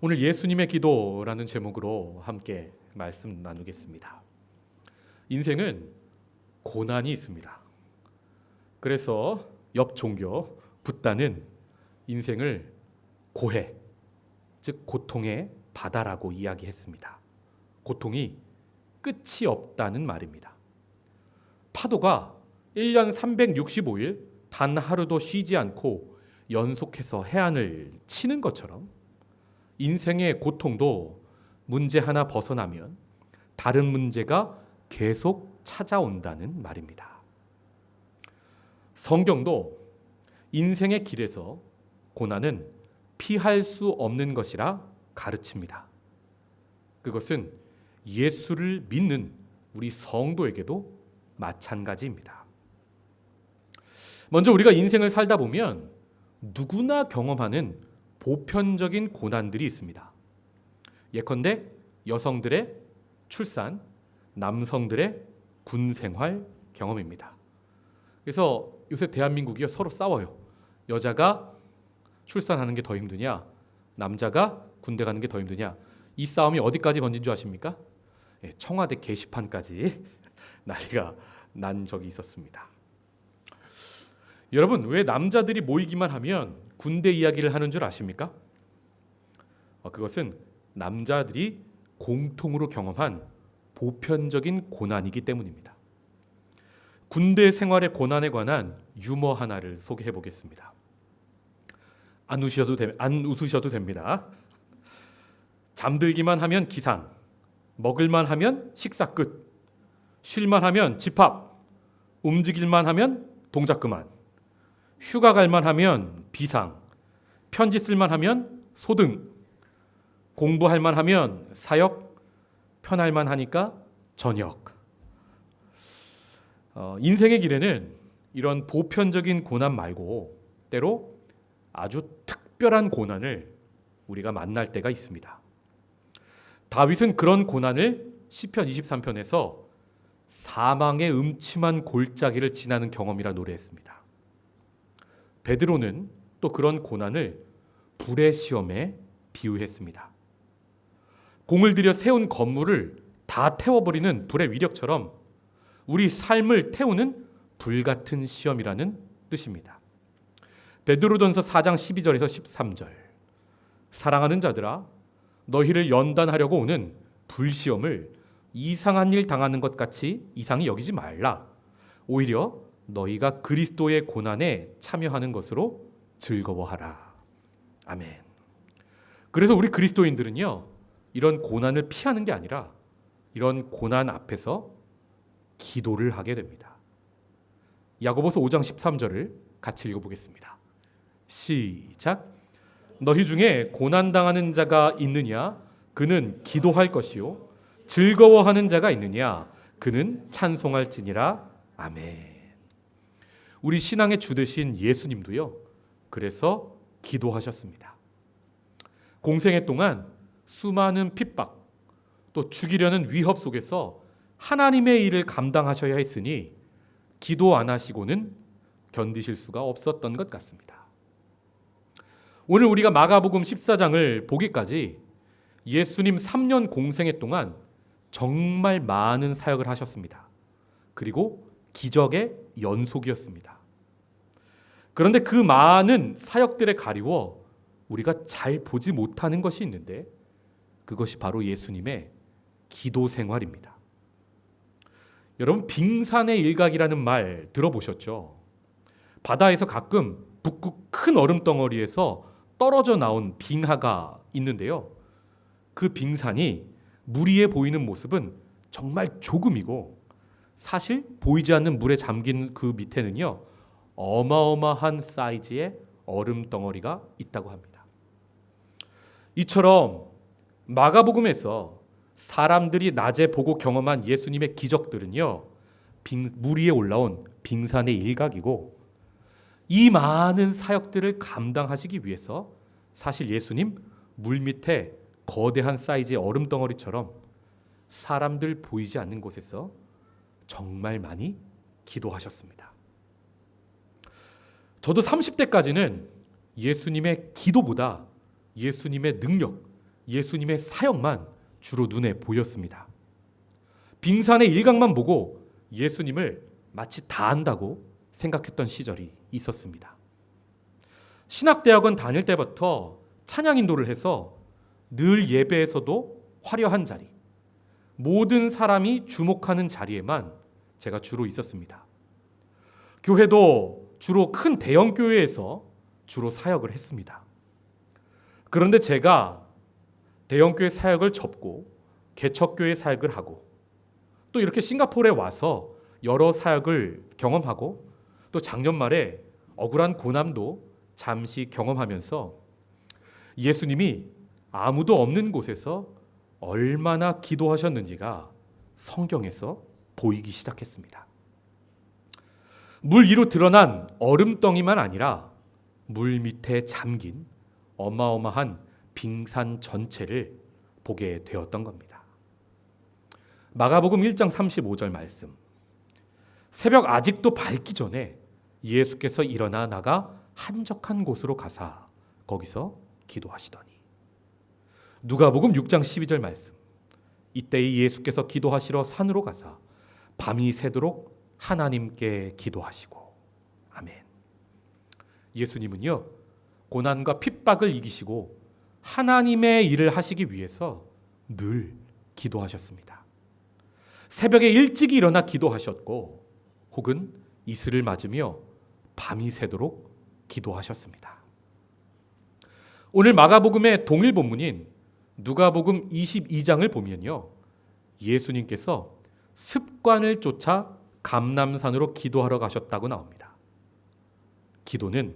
오늘 예수님의 기도라는 제목으로 함께 말씀 나누겠습니다. 인생은 고난이 있습니다. 그래서 옆 종교 붓다는 인생을 고해, 즉 고통의 바다라고 이야기했습니다. 고통이 끝이 없다는 말입니다. 파도가 1년 365일 단 하루도 쉬지 않고 연속해서 해안을 치는 것처럼 인생의 고통도 문제 하나 벗어나면 다른 문제가 계속 찾아온다는 말입니다. 성경도 인생의 길에서 고난은 피할 수 없는 것이라 가르칩니다. 그것은 예수를 믿는 우리 성도에게도 마찬가지입니다. 먼저 우리가 인생을 살다 보면 누구나 경험하는 보편적인 고난들이 있습니다. 예컨대 여성들의 출산, 남성들의 군 생활 경험입니다. 그래서 요새 대한민국이 서로 싸워요. 여자가 출산하는 게 더 힘드냐, 남자가 군대 가는 게 더 힘드냐. 이 싸움이 어디까지 번진 줄 아십니까? 청와대 게시판까지 난리가 난 적이 있었습니다. 여러분, 왜 남자들이 모이기만 하면 군대 이야기를 하는 줄 아십니까? 그것은 남자들이 공통으로 경험한 보편적인 고난이기 때문입니다. 군대 생활의 고난에 관한 유머 하나를 소개해 보겠습니다. 안 웃으셔도 됩니다. 잠들기만 하면 기상, 먹을만 하면 식사 끝, 쉴만 하면 집합, 움직일만 하면 동작 그만, 휴가 갈만 하면 비상, 편지 쓸만 하면 소등, 공부할만 하면 사역, 편할만 하니까 저녁. 인생의 길에는 이런 보편적인 고난 말고 때로 아주 특별한 고난을 우리가 만날 때가 있습니다. 다윗은 그런 고난을 시편 23편에서 사망의 음침한 골짜기를 지나는 경험이라 노래했습니다. 베드로는 또 그런 고난을 불의 시험에 비유했습니다. 공을 들여 세운 건물을 다 태워버리는 불의 위력처럼 우리 삶을 태우는 불같은 시험이라는 뜻입니다. 베드로전서 4장 12절에서 13절, 사랑하는 자들아, 너희를 연단하려고 오는 불시험을 이상한 일 당하는 것 같이 이상히 여기지 말라. 오히려 너희가 그리스도의 고난에 참여하는 것으로 즐거워하라. 아멘. 그래서 우리 그리스도인들은요, 이런 고난을 피하는 게 아니라 이런 고난 앞에서 기도를 하게 됩니다. 야고보서 5장 13절을 같이 읽어보겠습니다. 시작. 너희 중에 고난당하는 자가 있느냐? 그는 기도할 것이요. 즐거워하는 자가 있느냐? 그는 찬송할지니라. 아멘. 우리 신앙의 주 되신 예수님도요, 그래서 기도하셨습니다. 공생애 동안 수많은 핍박, 또 죽이려는 위협 속에서 하나님의 일을 감당하셔야 했으니 기도 안 하시고는 견디실 수가 없었던 것 같습니다. 오늘 우리가 마가복음 14장을 보기까지 예수님 3년 공생애 동안 정말 많은 사역을 하셨습니다. 그리고 기적의 연속이었습니다. 그런데 그 많은 사역들에 가리워 우리가 잘 보지 못하는 것이 있는데 그것이 바로 예수님의 기도 생활입니다. 여러분, 빙산의 일각이라는 말 들어보셨죠? 바다에서 가끔 붓고 큰 얼음 덩어리에서 떨어져 나온 빙하가 있는데요. 그 빙산이 물 위에 보이는 모습은 정말 조금이고 사실 보이지 않는 물에 잠긴 그 밑에는요, 어마어마한 사이즈의 얼음 덩어리가 있다고 합니다. 이처럼 마가복음에서 사람들이 낮에 보고 경험한 예수님의 기적들은요, 물 위에 올라온 빙산의 일각이고 이 많은 사역들을 감당하시기 위해서 사실 예수님 물 밑에 거대한 사이즈의 얼음 덩어리처럼 사람들 보이지 않는 곳에서 정말 많이 기도하셨습니다. 저도 30대까지는 예수님의 기도보다 예수님의 능력, 예수님의 사역만 주로 눈에 보였습니다. 빙산의 일각만 보고 예수님을 마치 다 안다고 생각했던 시절이 있었습니다. 신학대학원 다닐 때부터 찬양 인도를 해서 늘 예배에서도 화려한 자리, 모든 사람이 주목하는 자리에만 제가 주로 있었습니다. 교회도 주로 큰 대형 교회에서 주로 사역을 했습니다. 그런데 제가 대형 교회 사역을 접고 개척교회 사역을 하고 또 이렇게 싱가포르에 와서 여러 사역을 경험하고 또 작년 말에 억울한 고난도 잠시 경험하면서 예수님이 아무도 없는 곳에서 얼마나 기도하셨는지가 성경에서 보이기 시작했습니다. 물 위로 드러난 얼음덩이만 아니라 물 밑에 잠긴 어마어마한 빙산 전체를 보게 되었던 겁니다. 마가복음 1장 35절 말씀. 새벽 아직도 밝기 전에 예수께서 일어나 나가 한적한 곳으로 가사 거기서 기도하시더니. 누가복음 6장 12절 말씀. 이때에 예수께서 기도하시러 산으로 가사 밤이 새도록 하나님께 기도하시고. 아멘. 예수님은요, 고난과 핍박을 이기시고 하나님의 일을 하시기 위해서 늘 기도하셨습니다. 새벽에 일찍 일어나 기도하셨고 혹은 이슬을 맞으며 밤이 새도록 기도하셨습니다. 오늘 마가복음의 동일 본문인 누가복음 22장을 보면요, 예수님께서 습관을 쫓아 감람산으로 기도하러 가셨다고 나옵니다. 기도는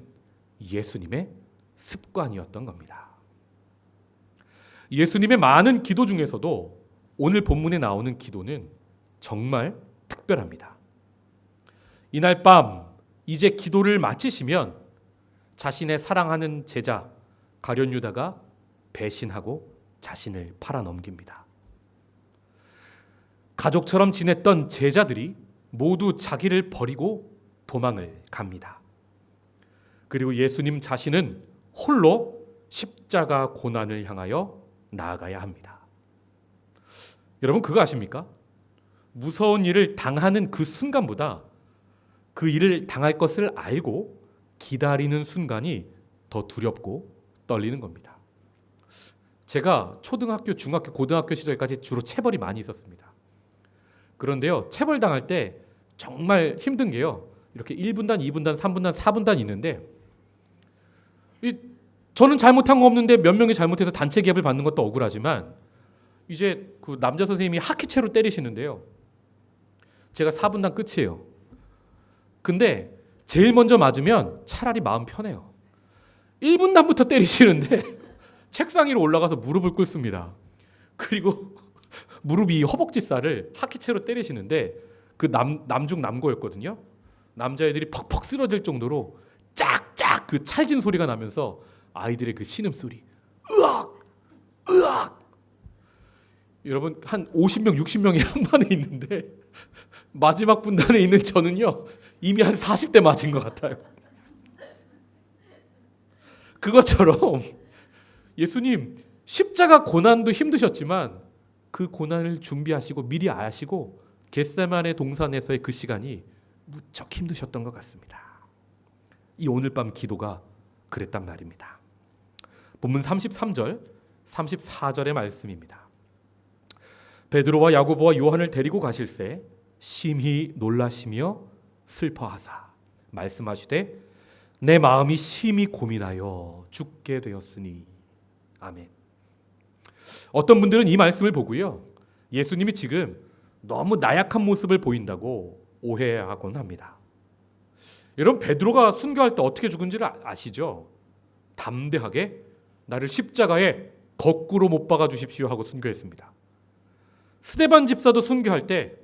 예수님의 습관이었던 겁니다. 예수님의 많은 기도 중에서도 오늘 본문에 나오는 기도는 정말 특별합니다. 이날 밤 이제 기도를 마치시면 자신의 사랑하는 제자 가룟 유다가 배신하고 자신을 팔아넘깁니다. 가족처럼 지냈던 제자들이 모두 자기를 버리고 도망을 갑니다. 그리고 예수님 자신은 홀로 십자가 고난을 향하여 나아가야 합니다. 여러분 그거 아십니까? 무서운 일을 당하는 그 순간보다 그 일을 당할 것을 알고 기다리는 순간이 더 두렵고 떨리는 겁니다. 제가 초등학교, 중학교, 고등학교 시절까지 주로 체벌이 많이 있었습니다. 그런데요, 체벌 당할 때 정말 힘든 게요, 이렇게 1분단, 2분단, 3분단, 4분단 있는데 저는 잘못한 거 없는데 몇 명이 잘못해서 단체 기합을 받는 것도 억울하지만 이제 그 남자 선생님이 하키채로 때리시는데요, 제가 4분단 끝이에요. 근데 제일 먼저 맞으면 차라리 마음 편해요. 1분단부터 때리시는데 책상 위로 올라가서 무릎을 꿇습니다. 그리고 무릎 이 허벅지 살을 하키채로 때리시는데 그 남중 남고였거든요. 남자애들이 퍽퍽 쓰러질 정도로 짝짝 그 찰진 소리가 나면서 아이들의 그 신음소리, 으악! 으악! 여러분 한 50명, 60명이 한 반에 있는데 마지막 분단에 있는 저는요 이미 한 40대 맞은 것 같아요. 그것처럼 예수님 십자가 고난도 힘드셨지만 그 고난을 준비하시고 미리 아시고 겟세마네 동산에서의 그 시간이 무척 힘드셨던 것 같습니다. 이 오늘 밤 기도가 그랬단 말입니다. 본문 33절, 34절의 말씀입니다. 베드로와 야고보와 요한을 데리고 가실새 심히 놀라시며 슬퍼하사 말씀하시되 내 마음이 심히 고민하여 죽게 되었으니. 아멘. 어떤 분들은 이 말씀을 보고요, 예수님이 지금 너무 나약한 모습을 보인다고 오해하곤 합니다. 여러분 베드로가 순교할 때 어떻게 죽은지를 아시죠? 담대하게 나를 십자가에 거꾸로 못 박아 주십시오 하고 순교했습니다. 스데반 집사도 순교할 때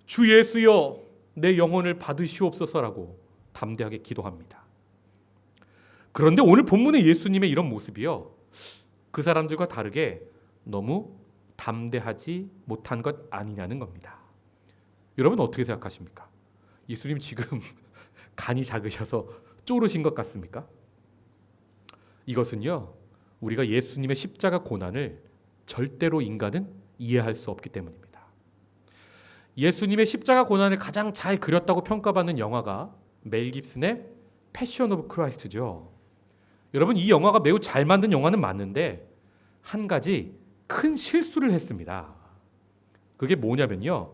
주 예수여 내 영혼을 받으시옵소서라고 담대하게 기도합니다. 그런데 오늘 본문의 예수님의 이런 모습이요, 그 사람들과 다르게 너무 담대하지 못한 것 아니냐는 겁니다. 여러분 어떻게 생각하십니까? 예수님 지금 간이 작으셔서 쪼르신 것 같습니까? 이것은요 우리가 예수님의 십자가 고난을 절대로 인간은 이해할 수 없기 때문입니다. 예수님의 십자가 고난을 가장 잘 그렸다고 평가받는 영화가 멜 깁슨의 패션 오브 크라이스트죠. 여러분, 이 영화가 매우 잘 만든 영화는 맞는데 한 가지 큰 실수를 했습니다. 그게 뭐냐면요,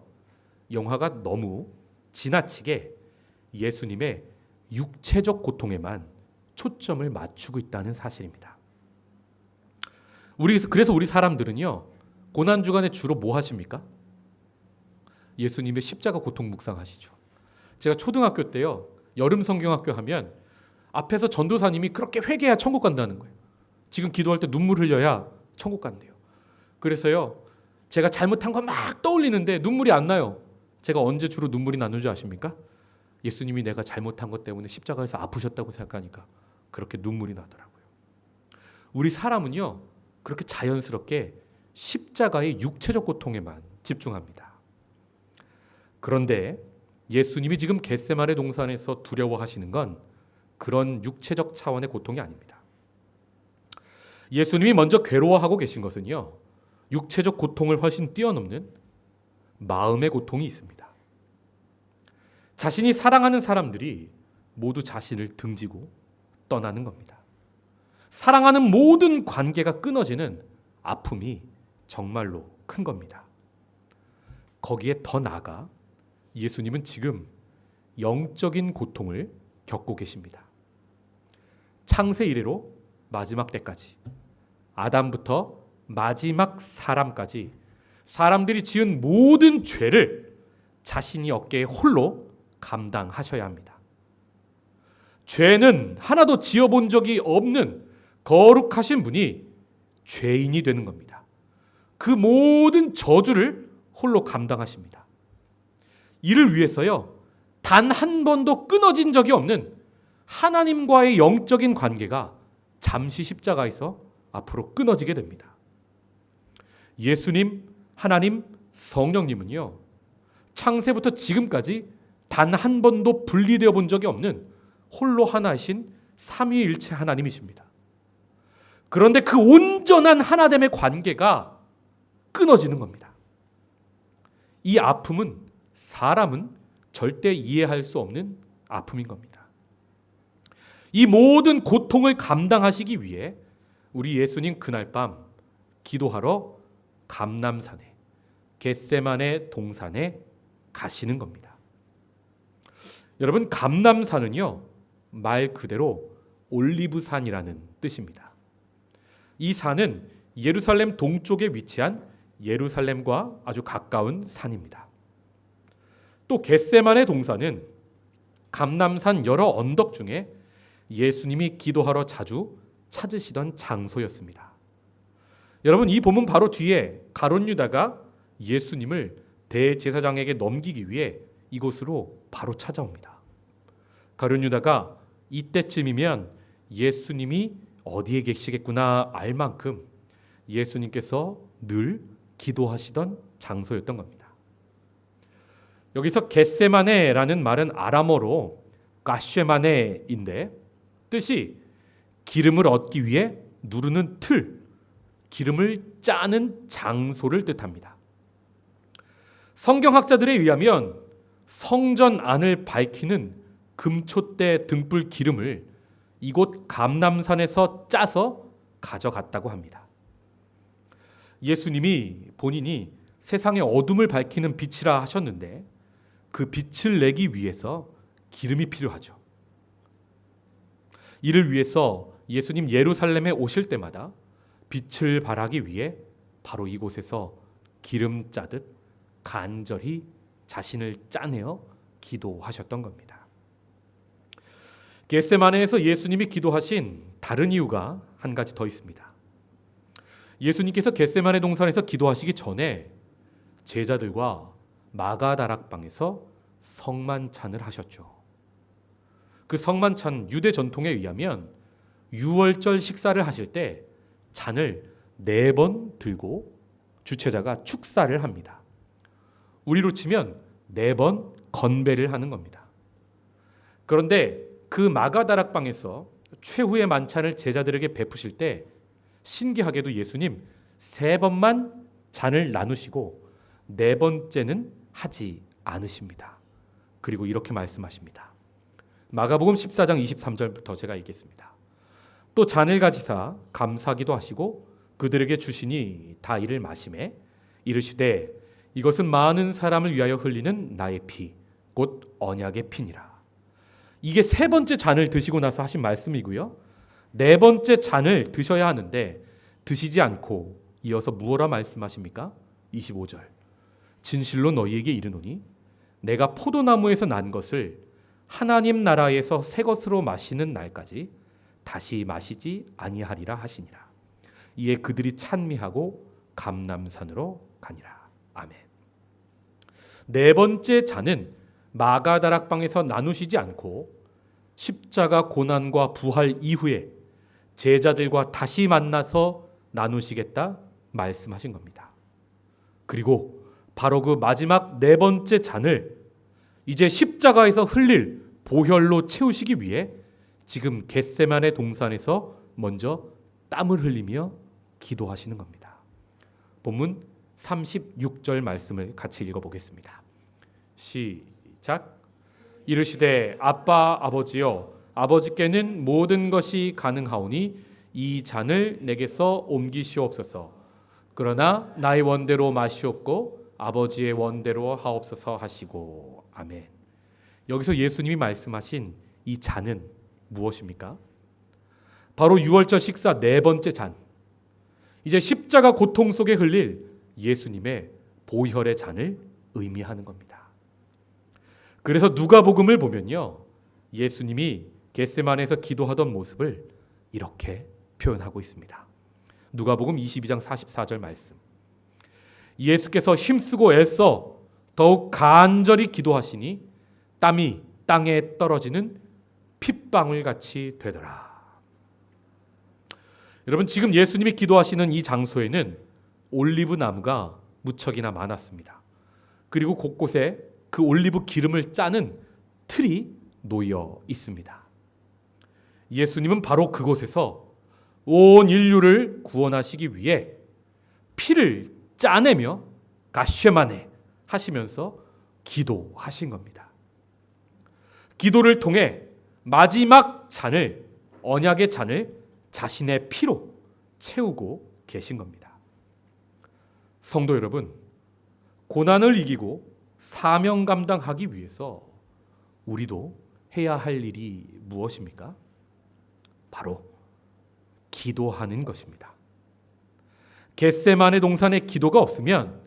영화가 너무 지나치게 예수님의 육체적 고통에만 초점을 맞추고 있다는 사실입니다. 그래서 우리 사람들은요, 고난 주간에 주로 뭐 하십니까? 예수님의 십자가 고통 묵상하시죠. 제가 초등학교 때요, 여름 성경학교 하면 앞에서 전도사님이 그렇게 회개해야 천국 간다는 거예요. 지금 기도할 때 눈물 흘려야 천국 간대요. 그래서요, 제가 잘못한 거 막 떠올리는데 눈물이 안 나요. 제가 언제 주로 눈물이 나는 줄 아십니까? 예수님이 내가 잘못한 것 때문에 십자가에서 아프셨다고 생각하니까 그렇게 눈물이 나더라고요. 우리 사람은요, 그렇게 자연스럽게 십자가의 육체적 고통에만 집중합니다. 그런데 예수님이 지금 겟세마네 동산에서 두려워하시는 건 그런 육체적 차원의 고통이 아닙니다. 예수님이 먼저 괴로워하고 계신 것은요, 육체적 고통을 훨씬 뛰어넘는 마음의 고통이 있습니다. 자신이 사랑하는 사람들이 모두 자신을 등지고 떠나는 겁니다. 사랑하는 모든 관계가 끊어지는 아픔이 정말로 큰 겁니다. 거기에 더 나아가 예수님은 지금 영적인 고통을 겪고 계십니다. 창세 이래로 마지막 때까지, 아담부터 마지막 사람까지 사람들이 지은 모든 죄를 자신이 어깨에 홀로 감당하셔야 합니다. 죄는 하나도 지어본 적이 없는 거룩하신 분이 죄인이 되는 겁니다. 그 모든 저주를 홀로 감당하십니다. 이를 위해서요, 단 한 번도 끊어진 적이 없는 하나님과의 영적인 관계가 잠시 십자가에서 앞으로 끊어지게 됩니다. 예수님, 하나님, 성령님은요, 창세부터 지금까지 단 한 번도 분리되어 본 적이 없는 홀로 하나이신 삼위일체 하나님이십니다. 그런데 그 온전한 하나됨의 관계가 끊어지는 겁니다. 이 아픔은 사람은 절대 이해할 수 없는 아픔인 겁니다. 이 모든 고통을 감당하시기 위해 우리 예수님 그날 밤 기도하러 감람산에, 겟세마네 동산에 가시는 겁니다. 여러분, 감람산은요, 말 그대로 올리브산이라는 뜻입니다. 이 산은 예루살렘 동쪽에 위치한 예루살렘과 아주 가까운 산입니다. 또 겟세마네 동산은 감람산 여러 언덕 중에 예수님이 기도하러 자주 찾으시던 장소였습니다. 여러분, 이 본문 바로 뒤에 가룟 유다가 예수님을 대제사장에게 넘기기 위해 이곳으로 바로 찾아옵니다. 가룟 유다가 이때쯤이면 예수님이 어디에 계시겠구나 알 만큼 예수님께서 늘 기도하시던 장소였던 겁니다. 여기서 겟세마네라는 말은 아람어로 가쉐마네인데 뜻이 기름을 얻기 위해 누르는 틀, 기름을 짜는 장소를 뜻합니다. 성경학자들에 의하면 성전 안을 밝히는 금촛대 등불 기름을 이곳 감람산에서 짜서 가져갔다고 합니다. 예수님이 본인이 세상의 어둠을 밝히는 빛이라 하셨는데 그 빛을 내기 위해서 기름이 필요하죠. 이를 위해서 예수님 예루살렘에 오실 때마다 빛을 발하기 위해 바로 이곳에서 기름 짜듯 간절히 자신을 짜내어 기도하셨던 겁니다. 겟세마네에서 예수님이 기도하신 다른 이유가 한 가지 더 있습니다. 예수님께서 겟세마네 동산에서 기도하시기 전에 제자들과 마가다락방에서 성만찬을 하셨죠. 그 성만찬 유대 전통에 의하면 유월절 식사를 하실 때 잔을 4번 들고 주최자가 축사를 합니다. 우리로 치면 4번 건배를 하는 겁니다. 그런데 그 마가다락방에서 최후의 만찬을 제자들에게 베푸실 때 신기하게도 예수님 3번만 잔을 나누시고 4번째는 하지 않으십니다. 그리고 이렇게 말씀하십니다. 마가복음 14장 23절부터 제가 읽겠습니다. 또 잔을 가지사 감사기도 하시고 그들에게 주시니 다 이를 마시매 이르시되 이것은 많은 사람을 위하여 흘리는 나의 피 곧 언약의 피니라. 이게 3번째 잔을 드시고 나서 하신 말씀이고요. 4번째 잔을 드셔야 하는데 드시지 않고 이어서 무엇라 말씀하십니까? 25절. 진실로 너희에게 이르노니 내가 포도나무에서 난 것을 하나님 나라에서 새 것으로 마시는 날까지 다시 마시지 아니하리라 하시니라. 이에 그들이 찬미하고 감람산으로 가니라. 아멘. 4번째 잔은 마가다락방에서 나누시지 않고 십자가 고난과 부활 이후에 제자들과 다시 만나서 나누시겠다 말씀하신 겁니다. 그리고 바로 그 마지막 4번째 잔을 이제 십자가에서 흘릴 보혈로 채우시기 위해 지금 겟세마네 동산에서 먼저 땀을 흘리며 기도하시는 겁니다. 본문 36절 말씀을 같이 읽어보겠습니다. 시작. 이르시되 아빠 아버지여 아버지께는 모든 것이 가능하오니 이 잔을 내게서 옮기시옵소서. 그러나 나의 원대로 마시옵고 아버지의 원대로 하옵소서 하시고. 아멘. 여기서 예수님이 말씀하신 이 잔은 무엇입니까? 바로 유월절 식사 4번째 잔. 이제 십자가 고통 속에 흘릴 예수님의 보혈의 잔을 의미하는 겁니다. 그래서 누가복음을 보면요, 예수님이 겟세마네에서 기도하던 모습을 이렇게 표현하고 있습니다. 누가복음 22장 44절 말씀. 예수께서 힘쓰고 애써 더욱 간절히 기도하시니 땀이 땅에 떨어지는 핏방울 같이 되더라. 여러분, 지금 예수님이 기도하시는 이 장소에는 올리브 나무가 무척이나 많았습니다. 그리고 곳곳에 그 올리브 기름을 짜는 틀이 놓여 있습니다. 예수님은 바로 그곳에서 온 인류를 구원하시기 위해 피를 짜내며 가쉐마네 하시면서 기도하신 겁니다. 기도를 통해 마지막 잔을, 언약의 잔을 자신의 피로 채우고 계신 겁니다. 성도 여러분, 고난을 이기고 사명 감당하기 위해서 우리도 해야 할 일이 무엇입니까? 바로 기도하는 것입니다. 겟세마네 동산의 기도가 없으면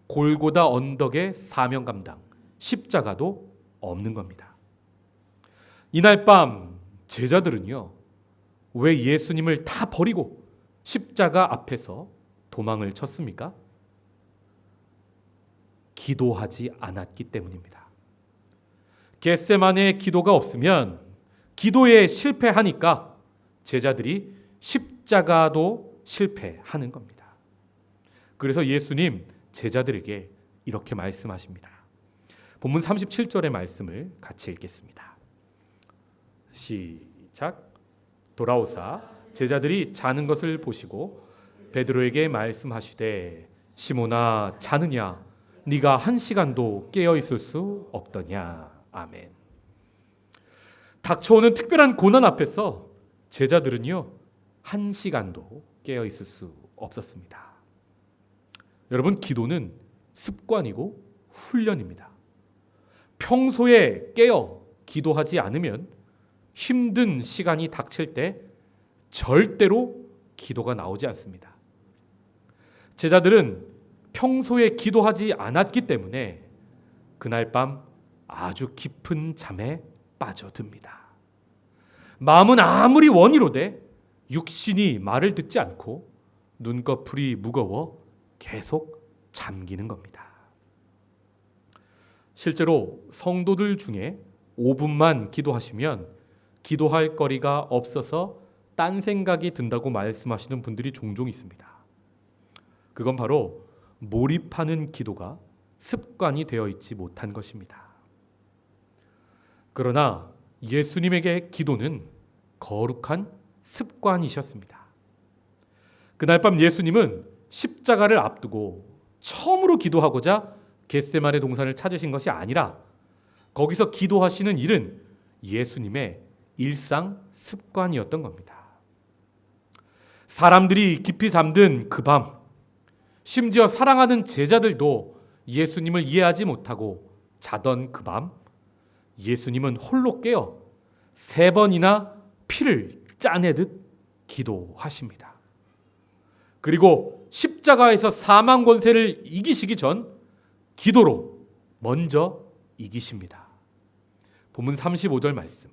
골고다 언덕의 사명 감당, 십자가도 없는 겁니다. 이날 밤 제자들은요, 왜 예수님을 다 버리고 십자가 앞에서 도망을 쳤습니까? 기도하지 않았기 때문입니다. 겟세마네의 기도가 없으면 기도에 실패하니까 제자들이 십자가도 실패하는 겁니다. 그래서 예수님 제자들에게 이렇게 말씀하십니다. 본문 37절의 말씀을 같이 읽겠습니다. 시작. 돌아오사 제자들이 자는 것을 보시고 베드로에게 말씀하시되 시몬아 자느냐 네가 1시간도 깨어 있을 수 없더냐. 아멘. 닥쳐오는 특별한 고난 앞에서 제자들은요 1시간도 깨어 있을 수 없었습니다. 여러분, 기도는 습관이고 훈련입니다. 평소에 깨어 기도하지 않으면 힘든 시간이 닥칠 때 절대로 기도가 나오지 않습니다. 제자들은 평소에 기도하지 않았기 때문에 그날 밤 아주 깊은 잠에 빠져듭니다. 마음은 아무리 원이로되 육신이 말을 듣지 않고 눈꺼풀이 무거워 계속 잠기는 겁니다. 실제로 성도들 중에 5분만 기도하시면 기도할 거리가 없어서 딴 생각이 든다고 말씀하시는 분들이 종종 있습니다. 그건 바로 몰입하는 기도가 습관이 되어 있지 못한 것입니다. 그러나 예수님에게 기도는 거룩한 습관이셨습니다. 그날 밤 예수님은 십자가를 앞두고 처음으로 기도하고자 겟세마네 동산을 찾으신 것이 아니라 거기서 기도하시는 일은 예수님의 일상 습관이었던 겁니다. 사람들이 깊이 잠든 그 밤, 심지어 사랑하는 제자들도 예수님을 이해하지 못하고 자던 그 밤, 예수님은 홀로 깨어 3번이나 피를 짜내듯 기도하십니다. 그리고 십자가에서 사망 권세를 이기시기 전 기도로 먼저 이기십니다. 본문 35절 말씀.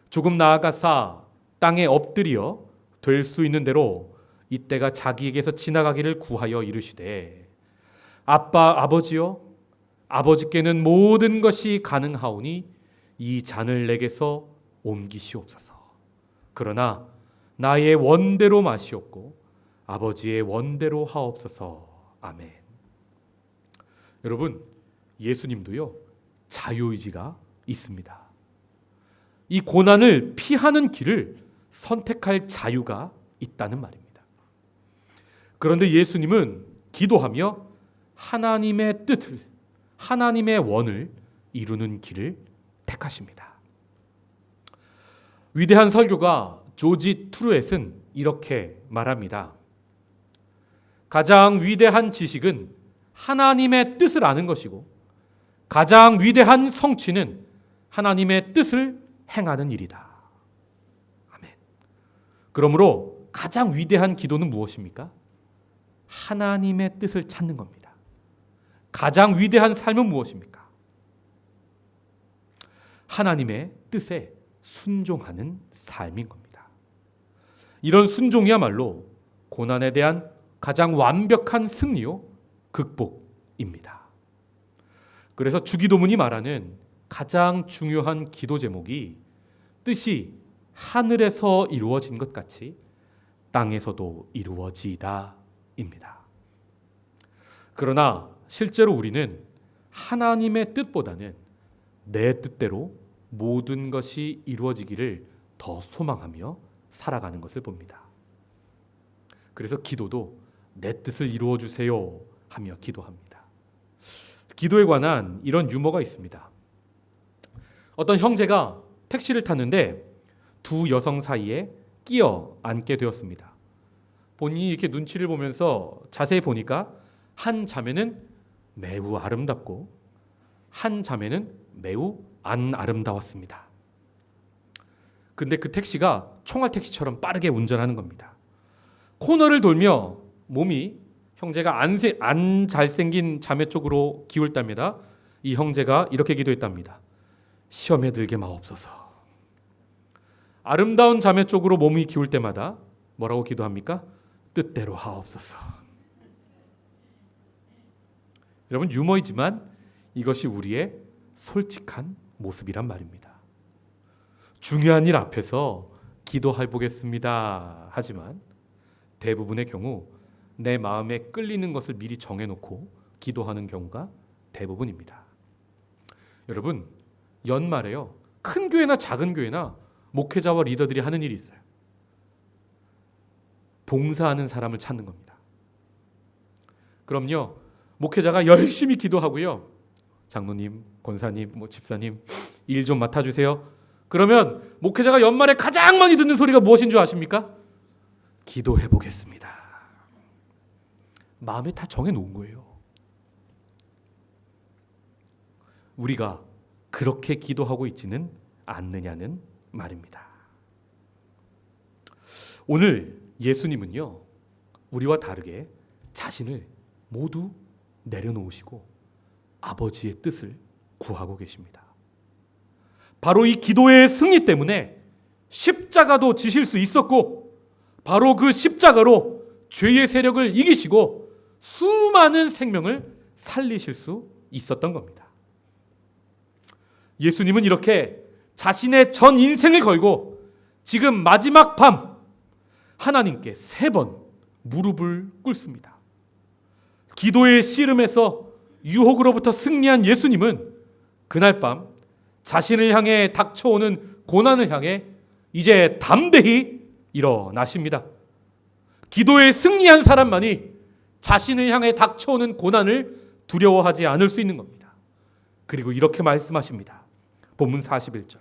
조금 나아가사 땅에 엎드려 될 수 있는 대로 이때가 자기에게서 지나가기를 구하여 이르시되 아버지여, 아버지께는 모든 것이 가능하오니 이 잔을 내게서 옮기시옵소서. 그러나 나의 원대로 마시옵고 아버지의 원대로 하옵소서. 아멘. 여러분, 예수님도요 자유의지가 있습니다. 이 고난을 피하는 길을 선택할 자유가 있다는 말입니다. 그런데 예수님은 기도하며 하나님의 뜻을, 하나님의 원을 이루는 길을 택하십니다. 위대한 설교가 조지 트루엣은 이렇게 말합니다. 가장 위대한 지식은 하나님의 뜻을 아는 것이고 가장 위대한 성취는 하나님의 뜻을 행하는 일이다. 아멘. 그러므로 가장 위대한 기도는 무엇입니까? 하나님의 뜻을 찾는 겁니다. 가장 위대한 삶은 무엇입니까? 하나님의 뜻에 순종하는 삶인 겁니다. 이런 순종이야말로 고난에 대한 가장 완벽한 승리요 극복입니다. 그래서 주기도문이 말하는 가장 중요한 기도 제목이 뜻이 하늘에서 이루어진 것 같이 땅에서도 이루어지이다입니다. 그러나 실제로 우리는 하나님의 뜻보다는 내 뜻대로 모든 것이 이루어지기를 더 소망하며 살아가는 것을 봅니다. 그래서 기도도 내 뜻을 이루어 주세요 하며 기도합니다. 기도에 관한 이런 유머가 있습니다. 어떤 형제가 택시를 탔는데 두 여성 사이에 끼어 앉게 되었습니다. 본인이 이렇게 눈치를 보면서 자세히 보니까 한 자매는 매우 아름답고 한 자매는 매우 안 아름다웠습니다. 근데 그 택시가 총알 택시처럼 빠르게 운전하는 겁니다. 코너를 돌며 몸이 형제가 안 잘생긴 자매 쪽으로 기울 때마다 이 형제가 이렇게 기도했답니다. 시험에 들게 마옵소서. 아름다운 자매 쪽으로 몸이 기울 때마다 뭐라고 기도합니까? 뜻대로 하옵소서. 여러분, 유머이지만 이것이 우리의 솔직한 모습이란 말입니다. 중요한 일 앞에서 기도해 보겠습니다 하지만 대부분의 경우 내 마음에 끌리는 것을 미리 정해놓고 기도하는 경우가 대부분입니다. 여러분, 연말에요 큰 교회나 작은 교회나 목회자와 리더들이 하는 일이 있어요. 봉사하는 사람을 찾는 겁니다. 그럼요, 목회자가 열심히 기도하고요, 장로님, 권사님, 집사님 일 좀 맡아주세요. 그러면 목회자가 연말에 가장 많이 듣는 소리가 무엇인 줄 아십니까? 기도해 보겠습니다. 마음에 다 정해놓은 거예요. 우리가 그렇게 기도하고 있지는 않느냐는 말입니다. 오늘 예수님은요, 우리와 다르게 자신을 모두 내려놓으시고 아버지의 뜻을 구하고 계십니다. 바로 이 기도의 승리 때문에 십자가도 지실 수 있었고, 바로 그 십자가로 죄의 세력을 이기시고 수많은 생명을 살리실 수 있었던 겁니다. 예수님은 이렇게 자신의 전 인생을 걸고 지금 마지막 밤 하나님께 3번 무릎을 꿇습니다. 기도의 씨름에서 유혹으로부터 승리한 예수님은 그날 밤 자신을 향해 닥쳐오는 고난을 향해 이제 담대히 일어나십니다. 기도에 승리한 사람만이 자신을 향해 닥쳐오는 고난을 두려워하지 않을 수 있는 겁니다. 그리고 이렇게 말씀하십니다. 본문 41절.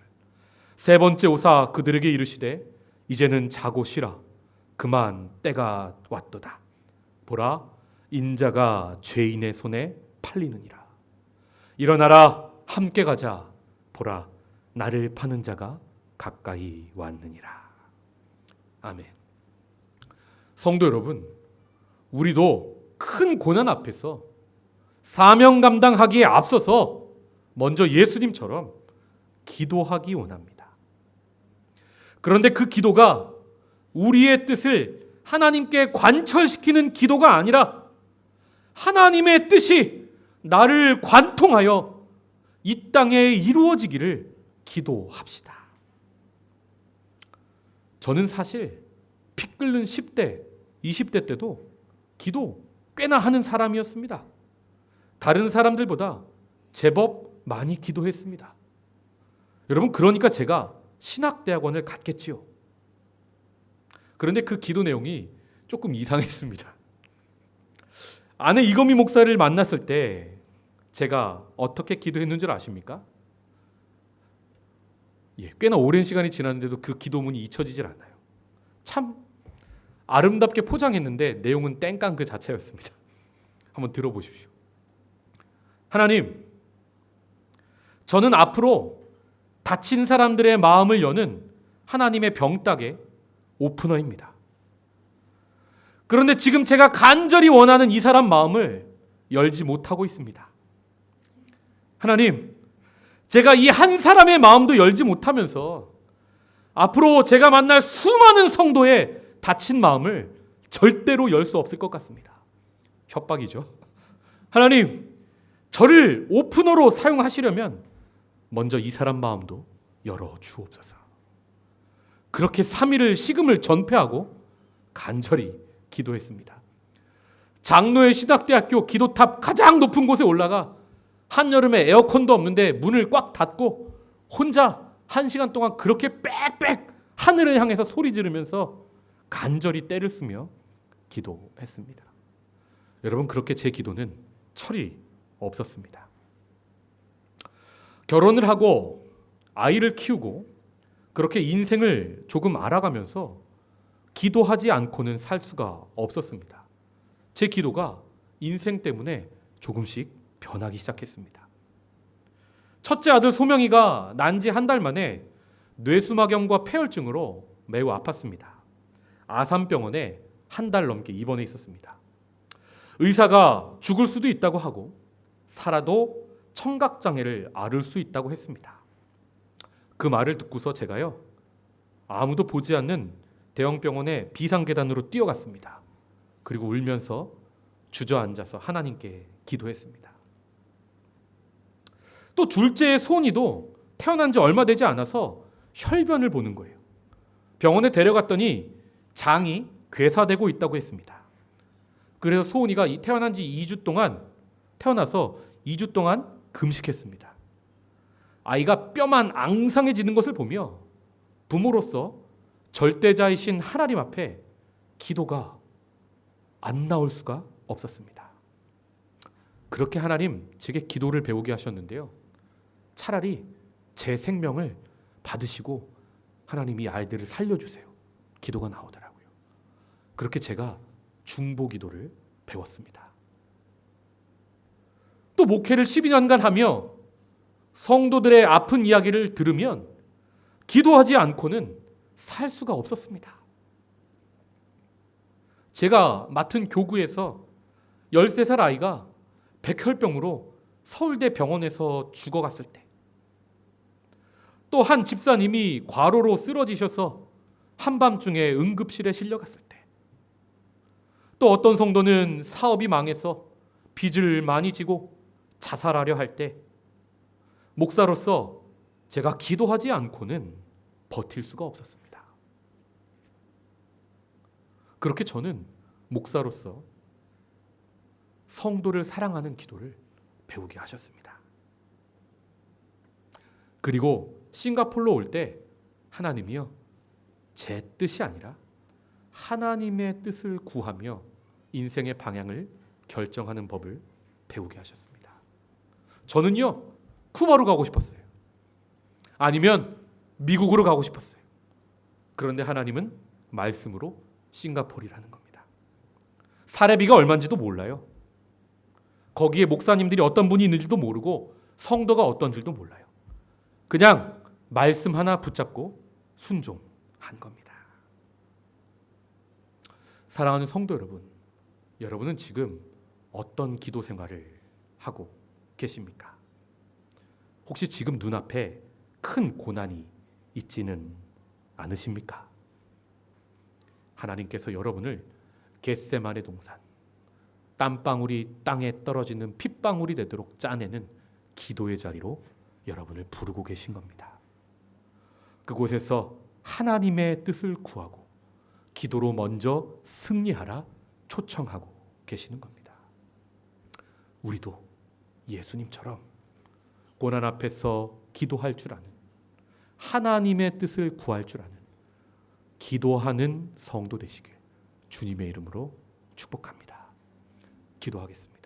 세 번째 오사 그들에게 이르시되 이제는 자고 쉬라. 그만 때가 왔도다. 보라, 인자가 죄인의 손에 팔리느니라. 일어나라, 함께 가자. 보라, 나를 파는 자가 가까이 왔느니라. 아멘. 성도 여러분, 우리도 큰 고난 앞에서 사명 감당하기에 앞서서 먼저 예수님처럼 기도하기 원합니다. 그런데 그 기도가 우리의 뜻을 하나님께 관철시키는 기도가 아니라 하나님의 뜻이 나를 관통하여 이 땅에 이루어지기를 기도합시다. 저는 사실 피 끓는 10대, 20대 때도 기도 꽤나 하는 사람이었습니다. 다른 사람들보다 제법 많이 기도했습니다. 여러분, 그러니까 제가 신학대학원을 갔겠지요. 그런데 그 기도 내용이 조금 이상했습니다. 아내 이건미 목사를 만났을 때 제가 어떻게 기도했는 줄 아십니까? 꽤나 오랜 시간이 지났는데도 그 기도문이 잊혀지질 않아요. 참 아름답게 포장했는데 내용은 땡깡 그 자체였습니다. 한번 들어보십시오. 하나님, 저는 앞으로 다친 사람들의 마음을 여는 하나님의 병따개 오프너입니다. 그런데 지금 제가 간절히 원하는 이 사람 마음을 열지 못하고 있습니다. 하나님, 제가 이 한 사람의 마음도 열지 못하면서 앞으로 제가 만날 수많은 성도의 다친 마음을 절대로 열 수 없을 것 같습니다. 협박이죠. 하나님, 저를 오프너로 사용하시려면 먼저 이 사람 마음도 열어 주옵소서. 그렇게 3일을 식음을 전폐하고 간절히 기도했습니다. 장로의 신학대학교 기도탑 가장 높은 곳에 올라가 한여름에 에어컨도 없는데 문을 꽉 닫고 혼자 1시간 동안 그렇게 빽빽 하늘을 향해서 소리 지르면서 간절히 떼를 쓰며 기도했습니다. 여러분, 그렇게 제 기도는 철이 없었습니다. 결혼을 하고 아이를 키우고 그렇게 인생을 조금 알아가면서 기도하지 않고는 살 수가 없었습니다. 제 기도가 인생 때문에 조금씩 변하기 시작했습니다. 첫째 아들 소명이가 난 지 한 달 만에 뇌수막염과 폐혈증으로 매우 아팠습니다. 아산병원에 한 달 넘게 입원해 있었습니다. 의사가 죽을 수도 있다고 하고 살아도 청각장애를 앓을 수 있다고 했습니다. 그 말을 듣고서 제가요, 아무도 보지 않는 대형병원의 비상계단으로 뛰어갔습니다. 그리고 울면서 주저앉아서 하나님께 기도했습니다. 또 둘째의 소은이도 태어난 지 얼마 되지 않아서 혈변을 보는 거예요. 병원에 데려갔더니 장이 괴사되고 있다고 했습니다. 그래서 소은이가 태어난 지 2주 동안, 태어나서 2주 동안 금식했습니다. 아이가 뼈만 앙상해지는 것을 보며 부모로서 절대자이신 하나님 앞에 기도가 안 나올 수가 없었습니다. 그렇게 하나님 제게 기도를 배우게 하셨는데요, 차라리 제 생명을 받으시고 하나님 이 아이들을 살려주세요, 기도가 나오더라고요. 그렇게 제가 중보기도를 배웠습니다. 또 목회를 12년간 하며 성도들의 아픈 이야기를 들으면 기도하지 않고는 살 수가 없었습니다. 제가 맡은 교구에서 13살 아이가 백혈병으로 서울대 병원에서 죽어갔을 때, 또 한 집사님이 과로로 쓰러지셔서 한밤중에 응급실에 실려갔을 때, 또 어떤 성도는 사업이 망해서 빚을 많이 지고 자살하려 할 때, 목사로서 제가 기도하지 않고는 버틸 수가 없었습니다. 그렇게 저는 목사로서 성도를 사랑하는 기도를 배우게 하셨습니다. 그리고 싱가포르로 올 때 하나님이요, 제 뜻이 아니라 하나님의 뜻을 구하며 인생의 방향을 결정하는 법을 배우게 하셨습니다. 저는요, 쿠바로 가고 싶었어요. 아니면 미국으로 가고 싶었어요. 그런데 하나님은 말씀으로 싱가포르라는 겁니다. 사례비가 얼마인지도 몰라요. 거기에 목사님들이 어떤 분이 있는지도 모르고 성도가 어떤 줄도 몰라요. 그냥 말씀 하나 붙잡고 순종한 겁니다. 사랑하는 성도 여러분, 여러분은 지금 어떤 기도 생활을 하고 계십니까? 혹시 지금 눈앞에 큰 고난이 있지는 않으십니까? 하나님께서 여러분을 겟세마네 동산, 땀방울이 땅에 떨어지는 핏방울이 되도록 짜내는 기도의 자리로 여러분을 부르고 계신 겁니다. 그곳에서 하나님의 뜻을 구하고 기도로 먼저 승리하라 초청하고 계시는 겁니다. 우리도 예수님처럼 고난 앞에서 기도할 줄 아는, 하나님의 뜻을 구할 줄 아는 기도하는 성도 되시길 주님의 이름으로 축복합니다. 기도하겠습니다.